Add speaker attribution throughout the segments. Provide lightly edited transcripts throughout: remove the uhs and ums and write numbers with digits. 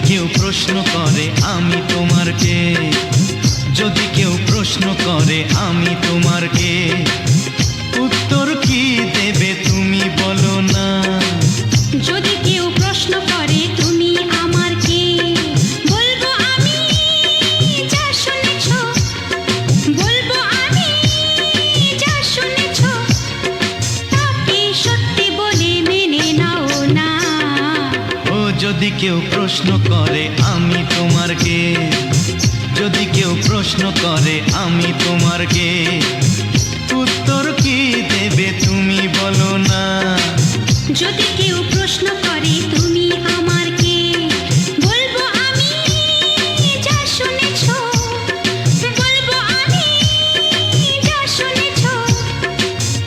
Speaker 1: কেউ প্রশ্ন করে আমি তোমার কে, যদি কেউ প্রশ্ন করে আমি তোমার কে, উত্তর কি দেবে তুমি বলো না।
Speaker 2: যদি কেউ প্রশ্ন করে তুমি আমার কে, বলবো আমি যা শুনেছ, বলবো আমি যা শুনেছ, তাকে সত্যি বলে মেনে নাও না।
Speaker 1: ও যদি কেউ প্রশ্ন করে আমি তোমার কে, যদি কেউ প্রশ্ন করে আমি তোমার কে, উত্তর কি দেবে তুমি বলো না।
Speaker 2: যদি কেউ প্রশ্ন করে তুমি আমার কে, বলবো আমি যা শুনেছ, বলবো আমি যা শুনেছ,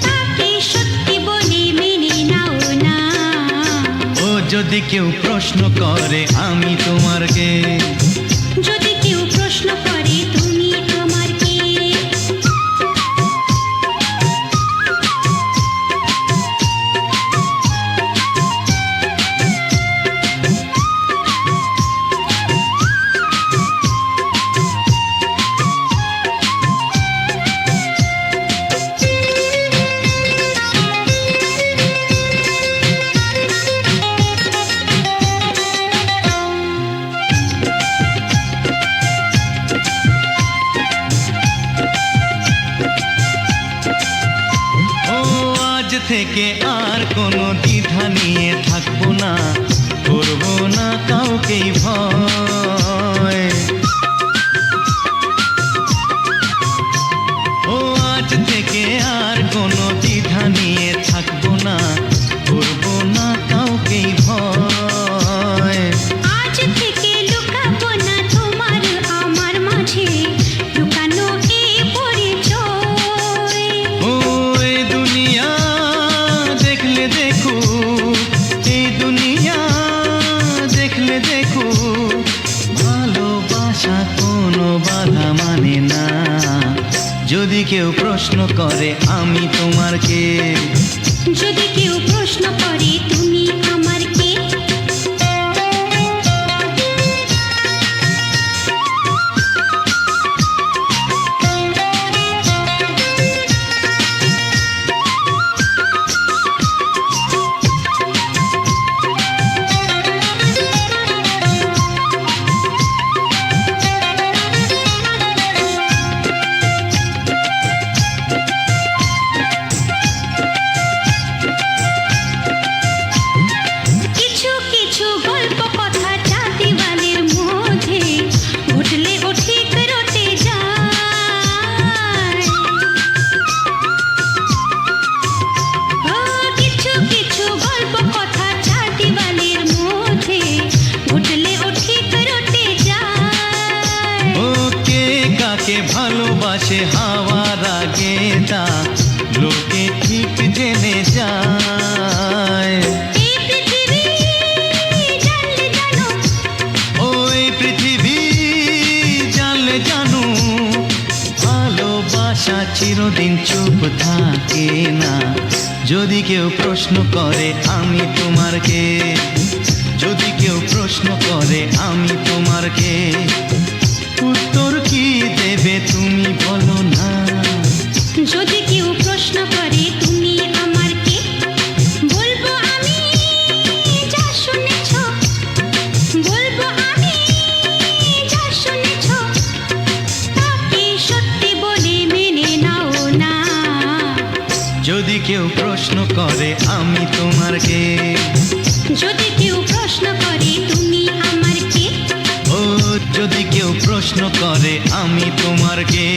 Speaker 2: তাকে সত্যি বলে মেনে নাও না।
Speaker 1: ও যদি কেউ প্রশ্ন করে আমি তোমার কে,
Speaker 2: যদি কেউ প্রশ্ন করে তুমি আমার কে।
Speaker 1: থেকে আর কোনো দ্বিধা নিয়ে থাকবো না, করবো না কাউকেই ভয়। ও আজ থেকে আর কোনো দ্বিধা নিয়ে থাকবো না, করবো না কাউকেই ভয়।
Speaker 2: আজ থেকে লুকাবো না তোমার আমার মাঝে লুকানো এই পরিচয়।
Speaker 1: ও এই দুনিয়া দেখলে দেখো, এই দুনিয়া দেখলে দেখো, ভালোবাসা কোনো বাধা মানে না। যদি কেউ প্রশ্ন করে আমি তোমার কে,
Speaker 2: যদি কেউ প্রশ্ন করে তুমি আমার কে।
Speaker 1: ভালোবাসে হাওয়ার আগে তা লোকে ঠিক জেনে যায়। ওই পৃথিবী জানলে জানো, ভালোবাসা চিরদিন চুপ থাকে না। যদি কেউ প্রশ্ন করে আমি তোমার কে, যদি কেউ প্রশ্ন করে আমি তোমার কে, উত্তর কি দেবে তুমি বলো না।
Speaker 2: যদি কেউ প্রশ্ন করে তুমি আমার কে, বলবো আমি যা শুনেছ, বলবো আমি যা শুনেছ, তাকে সত্যি বলে মেনে নাও না।
Speaker 1: যদি কেউ প্রশ্ন করে আমি তোমার কে,
Speaker 2: যদি কেউ প্রশ্ন করে তুমি আমার কে।
Speaker 1: ও যদি কেউ প্রশ্ন করে আমি তোমার কে,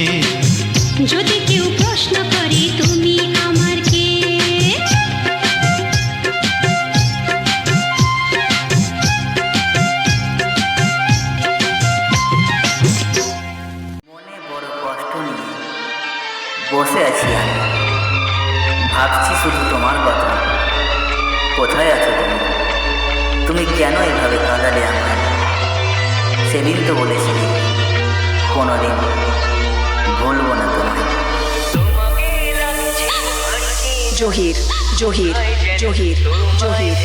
Speaker 2: যদি কেউ প্রশ্ন করে তুমি আমার কে।
Speaker 3: মনে বড় কষ্ট নিয়ে বসে আছি আমি, ভাবছি শুধু তোমার কথা। কোথায় আছো তুমি? তুমি কেন এভাবে কাঁদালে আমায়? সেদিন তো বলেছিলে কোনোদিন ভুলবো না তোমায়।
Speaker 4: জহির জহির জহির জহির